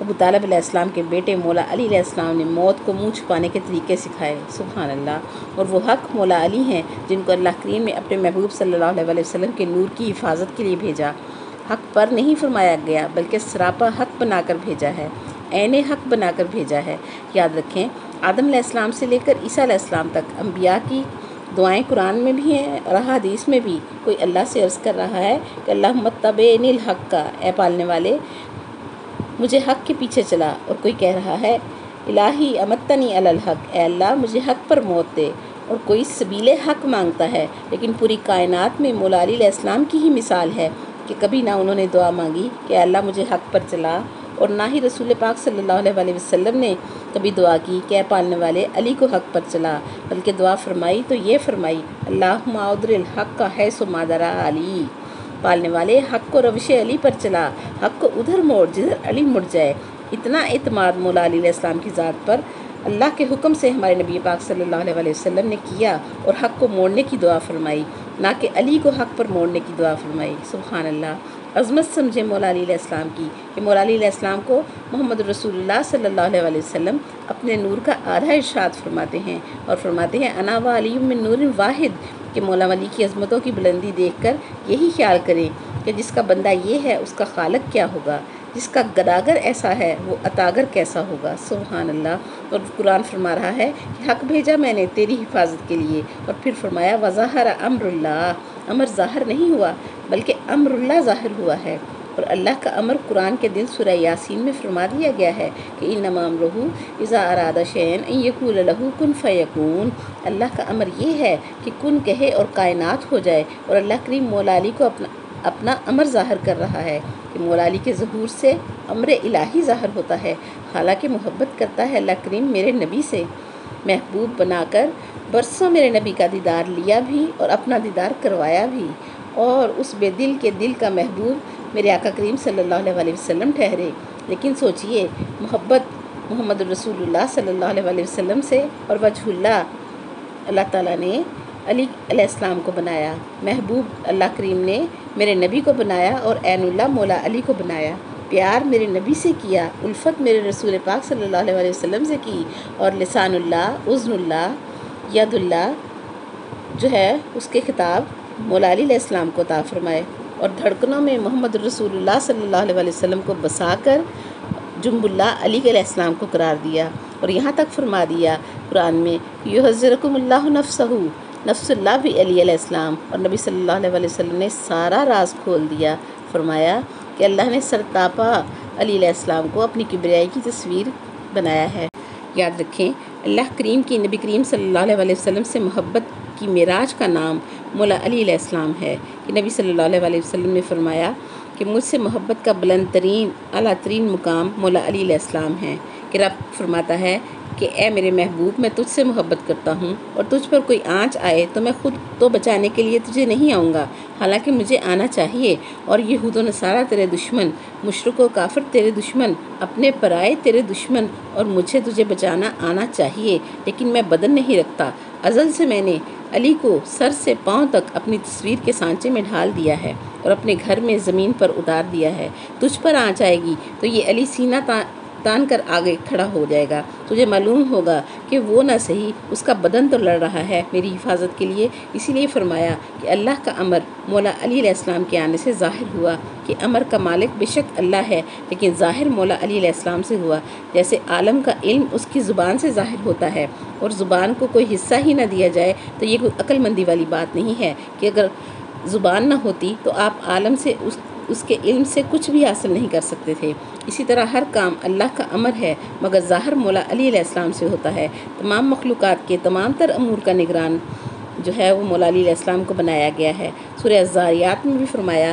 ابو طالب علیہ السلام کے بیٹے مولا علی علیہ السلام نے موت کو منہ چھپانے کے طریقے سکھائے، سبحان اللہ۔ اور وہ حق مولا علی ہیں جن کو اللہ کریم نے اپنے محبوب صلی اللہ علیہ وسلم کے نور کی حفاظت کے لیے بھیجا۔ حق پر نہیں فرمایا گیا بلکہ سراپا حق بنا کر بھیجا ہے، عین حق بنا کر بھیجا ہے۔ یاد رکھیں، آدم علیہ السلام سے لے کر عیسیٰ علیہ السلام تک انبیاء کی دعائیں قرآن میں بھی ہیں اور احادیث میں بھی۔ کوئی اللہ سے عرض کر رہا ہے کہ اللہم اتبعنی الحق، اے پالنے والے مجھے حق کے پیچھے چلا، اور کوئی کہہ رہا ہے الہی امتنی علی الحق، اے اللہ مجھے حق پر موت دے، اور کوئی سبیل حق مانگتا ہے۔ لیکن پوری کائنات میں مولا علی علیہ السلام کی ہی مثال ہے کہ کبھی نہ انہوں نے دعا مانگی کہ اے اللہ مجھے حق پر چلا، اور نہ ہی رسول پاک صلی اللہ علیہ وسلم نے کبھی دعا کی کہ اے پالنے والے علی کو حق پر چلا، بلکہ دعا فرمائی تو یہ فرمائی اللہم ادر الحق حیث ما درا علی، پالنے والے حق کو روش علی پر چلا، حق کو ادھر موڑ جدھر علی مڑ جائے۔ اتنا اعتماد مولا علی علیہ السلام کی ذات پر اللہ کے حکم سے ہمارے نبی پاک صلی اللہ علیہ وسلم نے کیا، اور حق کو موڑنے کی دعا فرمائی، نہ کہ علی کو حق پر موڑنے کی دعا فرمائی، سبحان اللہ۔ عظمت سمجھے مولا علی علیہ السلام کی کہ مولا علی علیہ السلام کو محمد رسول اللہ صلی اللہ علیہ وسلم اپنے نور کا آدھا ارشاد فرماتے ہیں، اور فرماتے ہیں انا و علی من نور واحد، کہ مولا علی کی عظمتوں کی بلندی دیکھ کر یہی خیال کریں کہ جس کا بندہ یہ ہے اس کا خالق کیا ہوگا، جس کا گداگر ایسا ہے وہ عطاگر کیسا ہوگا، سبحان اللہ۔ اور قرآن فرما رہا ہے کہ حق بھیجا میں نے تیری حفاظت کے لیے، اور پھر فرمایا وظاہر امر اللہ، امر ظاہر نہیں ہوا بلکہ امر اللہ ظاہر ہوا ہے۔ اور اللہ کا امر قرآن کے دل سورہ یاسین میں فرما دیا گیا ہے کہ انما امرہ اذا اراد شیئا ان یقول لہ کن فیکون، اللہ کا امر یہ ہے کہ کن کہے اور کائنات ہو جائے۔ اور اللہ کریم مولا علی کو اپنا امر ظاہر کر رہا ہے کہ مولا علی کے ظہور سے امر الہی ظاہر ہوتا ہے، حالانکہ محبت کرتا ہے اللہ کریم میرے نبی سے، محبوب بنا کر برسوں میرے نبی کا دیدار لیا بھی اور اپنا دیدار کروایا بھی، اور اس بے دل کے دل کا محبوب میرے آقا کریم صلی اللہ علیہ وسلم ٹھہرے۔ لیکن سوچئے، محبت محمد رسول اللہ صلی اللہ علیہ وسلم سے، اور وجہ اللہ تعالیٰ نے علی علیہ السلام کو بنایا، محبوب اللہ کریم نے میرے نبی کو بنایا، اور عین اللہ مولا علی کو بنایا، پیار میرے نبی سے کیا، الفت میرے رسول پاک صلی اللہ علیہ وسلم سے کی، اور لسان اللہ، اذن اللہ، ید اللہ جو ہے اس کے خطاب مولا علی علیہ السلام کو عطا فرمائے، اور دھڑکنوں میں محمد رسول اللہ صلی اللہ علیہ وسلم کو بسا کر جنب اللہ علی علیہ السلام کو قرار دیا، اور یہاں تک فرما دیا قرآن میں یحذرکم اللہ نفسہ، نفس اللہ بھی علی علیہ السلام، اور نبی صلی اللہ علیہ وسلم نے سارا راز کھول دیا، فرمایا کہ اللہ نے سرتاپا علی علیہ السلام کو اپنی کبریائی کی تصویر بنایا ہے۔ یاد رکھیں، اللہ کریم کی نبی کریم صلی اللہ علیہ وسلم سے محبت کی معراج کا نام مولا علی علیہ السلام ہے، کہ نبی صلی اللہ علیہ وسلم نے فرمایا کہ مجھ سے محبت کا بلند ترین اعلیٰ ترین مقام مولا علی علیہ السلام ہے، کہ رب فرماتا ہے کہ اے میرے محبوب میں تجھ سے محبت کرتا ہوں، اور تجھ پر کوئی آنچ آئے تو میں خود تو بچانے کے لیے تجھے نہیں آؤں گا، حالانکہ مجھے آنا چاہیے، اور یہود و نصارہ تیرے دشمن، مشرک و کافر تیرے دشمن، اپنے پرائے تیرے دشمن، اور مجھے تجھے بچانا آنا چاہیے، لیکن میں بدن نہیں رکھتا، ازل سے میں نے علی کو سر سے پاؤں تک اپنی تصویر کے سانچے میں ڈھال دیا ہے، اور اپنے گھر میں زمین پر اتار دیا ہے۔ تجھ پر آنچ آئے گی تو یہ علی سینہ تان کر آگے کھڑا ہو جائے گا، تجھے معلوم ہوگا کہ وہ نہ صحیح اس کا بدن تو لڑ رہا ہے میری حفاظت کے لیے۔ اسی لیے فرمایا کہ اللہ کا امر مولا علی علیہ السلام کے آنے سے ظاہر ہوا، کہ امر کا مالک بے شک اللہ ہے، لیکن ظاہر مولا علی علیہ السلام سے ہوا، جیسے عالم کا علم اس کی زبان سے ظاہر ہوتا ہے، اور زبان کو کوئی حصہ ہی نہ دیا جائے تو یہ کوئی عقل مندی والی بات نہیں ہے کہ اگر زبان نہ ہوتی تو آپ عالم سے اس کے علم سے کچھ بھی حاصل نہیں کر سکتے تھے۔ اسی طرح ہر کام اللہ کا امر ہے، مگر ظاہر مولا علی علیہ السلام سے ہوتا ہے۔ تمام مخلوقات کے تمام تر امور کا نگران جو ہے وہ مولا علی علیہ السلام کو بنایا گیا ہے۔ سورہ الذاریات میں بھی فرمایا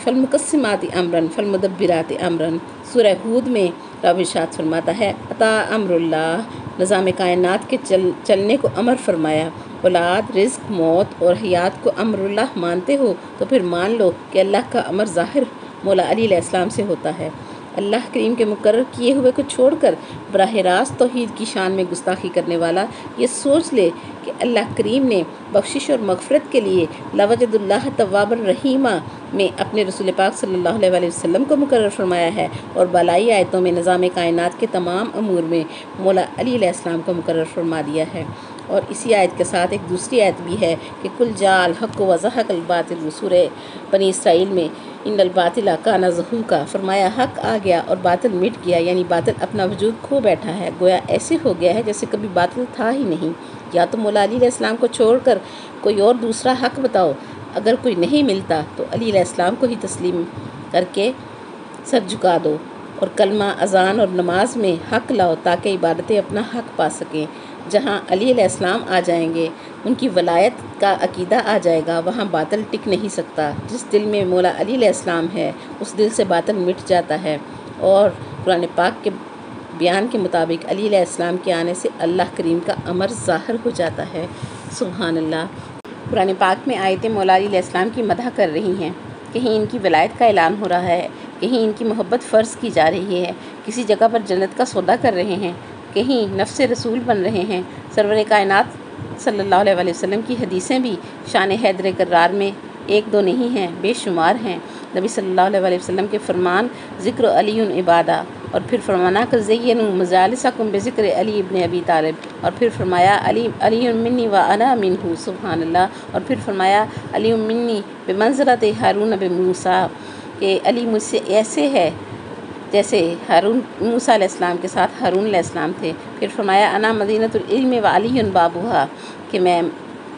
فالمقسمات امرا فالمدبرات امرا۔ سورہ ہود میں رب ارشاد فرماتا ہے عطا امر اللہ، نظام کائنات کے چلنے کو امر فرمایا۔ اولاد، رزق، موت اور حیات کو امر اللہ مانتے ہو تو پھر مان لو کہ اللہ کا امر ظاہر مولا علی علیہ السلام سے ہوتا ہے۔ اللہ کریم کے مقرر کیے ہوئے کو چھوڑ کر براہ راست توحید کی شان میں گستاخی کرنے والا یہ سوچ لے کہ اللہ کریم نے بخشش اور مغفرت کے لیے لوجد اللہ تواب الرحیمہ میں اپنے رسول پاک صلی اللہ علیہ وسلم کو مقرر فرمایا ہے، اور بالائی آیتوں میں نظام کائنات کے تمام امور میں مولا علی علیہ السلام کو مقرر فرما دیا ہے۔ اور اسی آیت کے ساتھ ایک دوسری آیت بھی ہے کہ کل جاء الحق وزہق الباطل، سورہ بنی اسرائیل میں ان الباطل کان زہوقا، فرمایا حق آ گیا اور باطل مٹ گیا، یعنی باطل اپنا وجود کھو بیٹھا ہے، گویا ایسے ہو گیا ہے جیسے کبھی باطل تھا ہی نہیں۔ یا تو مولا علی علیہ السلام کو چھوڑ کر کوئی اور دوسرا حق بتاؤ، اگر کوئی نہیں ملتا تو علی علیہ السلام کو ہی تسلیم کر کے سر جھکا دو، اور کلمہ، اذان اور نماز میں حق لاؤ تاکہ عبادتیں اپنا حق پا سکیں۔ جہاں علی علیہ السلام آ جائیں گے، ان کی ولایت کا عقیدہ آ جائے گا، وہاں باطل ٹک نہیں سکتا۔ جس دل میں مولا علی علیہ السلام ہے اس دل سے باطل مٹ جاتا ہے، اور قرآن پاک کے بیان کے مطابق علی علیہ السلام کے آنے سے اللہ کریم کا امر ظاہر ہو جاتا ہے۔ سبحان اللہ۔ قرآن پاک میں آیتیں مولا علی علیہ السلام کی مدح کر رہی ہیں، کہیں ان کی ولایت کا اعلان ہو رہا ہے، کہیں ان کی محبت فرض کی جا رہی ہے، کسی جگہ پر جنت کا سودا کر رہے ہیں، کہیں نفس رسول بن رہے ہیں۔ سرور کائنات صلی اللہ علیہ وسلم کی حدیثیں بھی شان حیدر کرار میں ایک دو نہیں ہیں، بے شمار ہیں۔ نبی صلی اللہ علیہ وسلم کے فرمان ذکر علی عبادہ، اور پھر فرمانا کہ زینوا مجالسکم بذکر علی ابن ابی طالب، اور پھر فرمایا علی منی و انا منہ، سبحان اللہ، اور پھر فرمایا علی منی بمنزلۃ ہارون بموسیٰ، کہ علی مجھ سے ایسے ہے جیسے موسیٰ علیہ السلام کے ساتھ ہارون علیہ السلام تھے۔ پھر فرمایا انا مدینۃ العلم و علی بابھا، کہ میں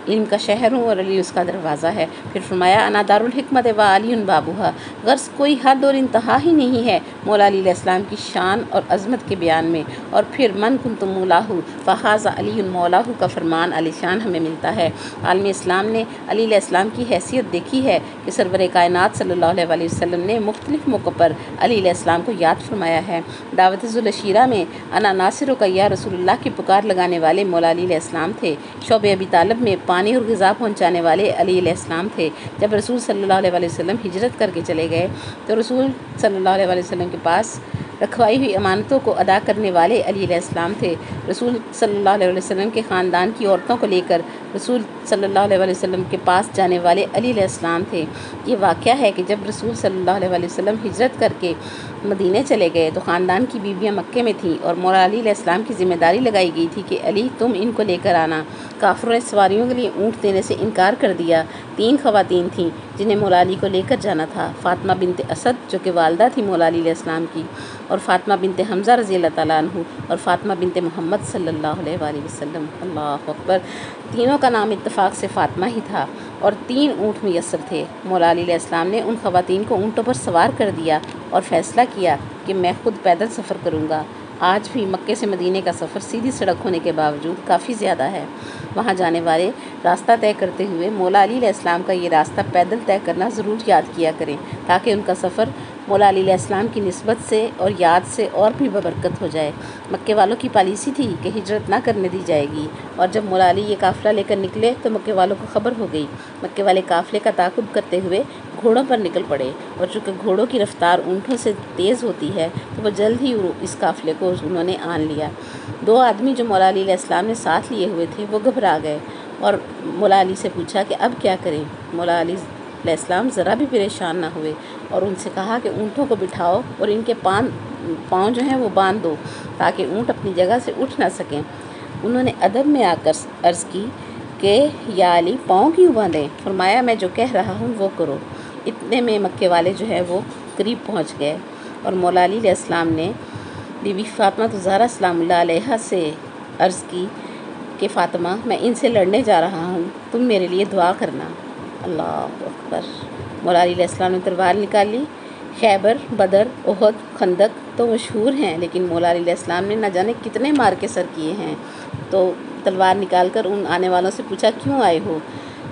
علم کا شہر ہوں اور علی اس کا دروازہ ہے۔ پھر فرمایا انا دار الحکمت و علی بابھا، غرض کوئی حد اور انتہا ہی نہیں ہے مولا علی علیہ السلام کی شان اور عظمت کے بیان میں۔ اور پھر من کنت مولاہ فہذا علی مولاہ کا فرمان علی شان ہمیں ملتا ہے۔ عالم اسلام نے علی علیہ السلام کی حیثیت دیکھی ہے کہ سرور کائنات صلی اللہ علیہ وسلم نے مختلف موقع پر علی علیہ السلام کو یاد فرمایا ہے۔ دعوت ذوالعشیرہ میں انا ناصرک یا رسول اللہ کی پکار لگانے والے مولا علی علیہ السلام تھے۔ شعب ابی طالب میں پانی اور غذا پہنچانے والے علی علیہ السلام تھے۔ جب رسول صلی اللہ علیہ وسلم ہجرت کر کے چلے گئے تو رسول صلی اللہ علیہ وسلم کے پاس رکھوائی ہوئی امانتوں کو ادا کرنے والے علی علیہ السلام تھے۔ رسول صلی اللہ علیہ وسلم کے خاندان کی عورتوں کو لے کر رسول صلی اللہ علیہ وسلم کے پاس جانے والے علی علیہ السلام تھے۔ یہ واقعہ ہے کہ جب رسول صلی اللہ علیہ وسلم ہجرت کر کے مدینے چلے گئے تو خاندان کی بیویاں مکے میں تھیں، اور مولا علی علیہ السلام کی ذمہ داری لگائی گئی تھی کہ علی تم ان کو لے کر آنا۔ کافروں نے سواریوں کے لیے اونٹ دینے سے انکار کر دیا۔ 3 خواتین تھیں جنہیں مولا علی کو لے کر جانا تھا، فاطمہ بنت اسد جو کہ والدہ تھی مولا علی علیہ السلام کی، اور فاطمہ بنت حمزہ رضی اللہ تعالیٰ عنہ، اور فاطمہ بنت محمد صلی اللہ علیہ وآلہ وسلم۔ اللہ اکبر۔ تینوں کا نام اتفاق سے فاطمہ ہی تھا، اور 3 اونٹ میسر تھے۔ مولا علی علیہ السلام نے ان خواتین کو اونٹوں پر سوار کر دیا اور فیصلہ کیا کہ میں خود پیدل سفر کروں گا۔ آج بھی مکے سے مدینے کا سفر سیدھی سڑک ہونے کے باوجود کافی زیادہ ہے۔ وہاں جانے والے راستہ طے کرتے ہوئے مولا علی علیہ السلام کا یہ راستہ پیدل طے کرنا ضرور یاد کیا کریں، تاکہ ان کا سفر مولا علی علیہ السلام کی نسبت سے اور یاد سے اور بھی ببرکت ہو جائے۔ مکے والوں کی پالیسی تھی کہ ہجرت نہ کرنے دی جائے گی، اور جب مولا علی یہ قافلہ لے کر نکلے تو مکے والوں کو خبر ہو گئی۔ مکے والے قافلے کا تعاقب کرتے ہوئے گھوڑوں پر نکل پڑے، اور چونکہ گھوڑوں کی رفتار اونٹوں سے تیز ہوتی ہے تو وہ جلد ہی اس قافلے کو انہوں نے آن لیا۔ 2 آدمی جو مولا علی علیہ السلام نے ساتھ لیے ہوئے تھے وہ گھبرا گئے اور مولا علی سے پوچھا کہ اب کیا کریں۔ مولا علی علیہ السلام ذرا بھی پریشان نہ ہوئے اور ان سے کہا کہ اونٹوں کو بٹھاؤ اور ان کے پاؤں جو ہیں وہ باندھ دو تاکہ اونٹ اپنی جگہ سے اٹھ نہ سکیں۔ انہوں نے ادب میں آ کر عرض کی کہ یا علی پاؤں کیوں باندھیں؟ فرمایا میں جو کہہ رہا ہوں وہ کرو۔ اتنے میں مکے والے جو ہے وہ قریب پہنچ گئے، اور مولا علی علیہ السلام نے بی بی فاطمہ الزہرا سلام اللہ علیہا سے عرض کی کہ فاطمہ میں ان سے لڑنے جا رہا ہوں، تم میرے لیے دعا کرنا۔ اللہ اکبر۔ مولا علی علیہ السلام نے تلوار نکال لی۔ خیبر، بدر، احد، خندق تو مشہور ہیں، لیکن مولا علی علیہ السلام نے نہ جانے کتنے مار کے سر کیے ہیں۔ تو تلوار نکال کر ان آنے والوں سے پوچھا کیوں آئے ہو؟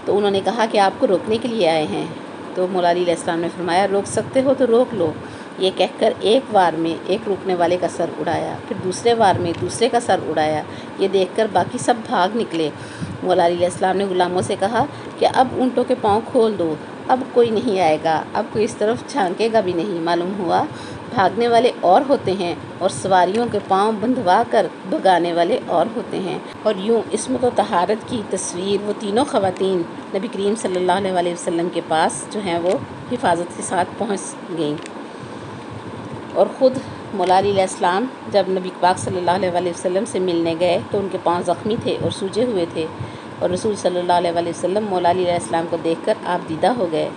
تو انہوں نے کہا کہ آپ کو روکنے کے لیے آئے ہیں۔ تو مولا علی علیہ السلام نے فرمایا روک سکتے ہو تو روک لو۔ یہ کہہ کر ایک وار میں ایک روکنے والے کا سر اڑایا، پھر دوسرے وار میں دوسرے کا سر اڑایا۔ یہ دیکھ کر باقی سب بھاگ نکلے۔ مولا علی علیہ السلام نے غلاموں سے کہا کہ اب اونٹوں کے پاؤں کھول دو، اب کوئی نہیں آئے گا، اب کوئی اس طرف جھانکے گا بھی نہیں۔ معلوم ہوا بھاگنے والے اور ہوتے ہیں اور سواریوں کے پاؤں بندھوا کر بھگانے والے اور ہوتے ہیں۔ اور یوں عصمت و طہارت کی تصویر وہ تینوں خواتین نبی کریم صلی اللہ علیہ وسلم کے پاس جو ہیں وہ حفاظت کے ساتھ پہنچ گئیں۔ اور خود مولا علی علیہ السلام جب نبی پاک صلی اللہ علیہ وسلم سے ملنے گئے تو ان کے پاؤں زخمی تھے اور سوجے ہوئے تھے، اور رسول صلی اللہ علیہ وسلم مولا علی علیہ السلام کو دیکھ کر آپ دیدہ ہو گئے۔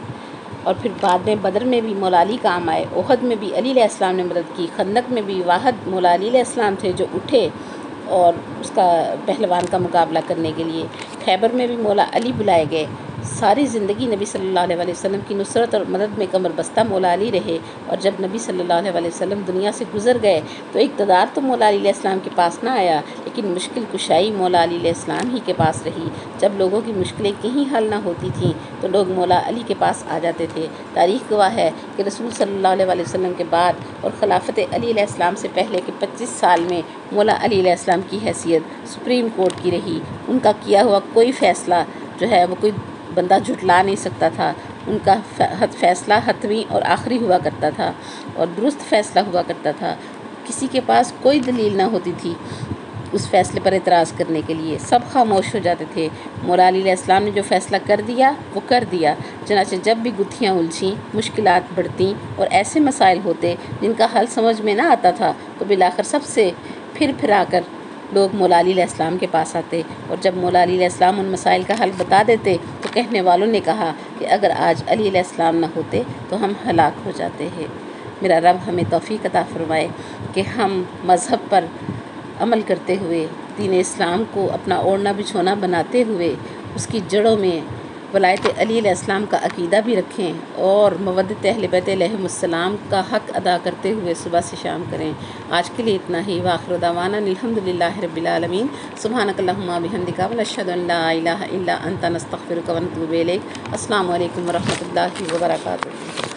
اور پھر بعد میں بدر میں بھی مولا علی کام آئے، احد میں بھی علی علیہ السلام نے مدد کی، خندق میں بھی واحد مولا علی علیہ السلام تھے جو اٹھے اور اس کا پہلوان کا مقابلہ کرنے کے لیے، خیبر میں بھی مولا علی بلائے گئے۔ ساری زندگی نبی صلی اللہ علیہ وسلم کی نصرت اور مدد میں کمر بستہ مولا علی رہے، اور جب نبی صلی اللہ علیہ وسلم دنیا سے گزر گئے تو اقتدار تو مولا علی علیہ السلام کے پاس نہ آیا، لیکن مشکل کشائی مولا علی علیہ السلام ہی کے پاس رہی۔ جب لوگوں کی مشکلیں کہیں حل نہ ہوتی تھیں تو لوگ مولا علی کے پاس آ جاتے تھے۔ تاریخ گواہ ہے کہ رسول صلی اللہ علیہ وسلم کے بعد اور خلافت علی علیہ السلام سے پہلے کے 25 سال میں مولا علی علیہ السلام کی حیثیت سپریم کورٹ کی رہی۔ ان کا کیا ہوا کوئی فیصلہ جو ہے وہ کوئی بندہ جھٹلا نہیں سکتا تھا، ان کا فیصلہ حتمی اور آخری ہوا کرتا تھا اور درست فیصلہ ہوا کرتا تھا۔ کسی کے پاس کوئی دلیل نہ ہوتی تھی اس فیصلے پر اعتراض کرنے کے لیے، سب خاموش ہو جاتے تھے۔ مولا علی علیہ السلام نے جو فیصلہ کر دیا وہ کر دیا، چنانچہ جب بھی گتھیاں الجھیں، مشکلات بڑھتیں اور ایسے مسائل ہوتے جن کا حل سمجھ میں نہ آتا تھا تو بالآخر سب سے پھر آ کر لوگ مولا علی علیہ السلام کے پاس آتے، اور جب مولا علی علیہ السلام ان مسائل کا حل بتا دیتے تو کہنے والوں نے کہا کہ اگر آج علی علیہ السلام نہ ہوتے تو ہم ہلاک ہو جاتے ہیں۔ میرا رب ہمیں توفیق عطا فرمائے کہ ہم مذہب پر عمل کرتے ہوئے، دین اسلام کو اپنا اوڑھنا بچھونا بناتے ہوئے، اس کی جڑوں میں ولایت علی علیہ السلام کا عقیدہ بھی رکھیں اور مودت اہل بیت علیہم السلام کا حق ادا کرتے ہوئے صبح سے شام کریں۔ آج کے لیے اتنا ہی، وآخر دعوانا الحمدللہ رب العالمین، سبحانک اللہم وبحمدک ونشہد ان لا الہ الا انت نستغفرک ونتوب الیک۔ السلام علیکم ورحمۃ اللہ وبرکاتہ۔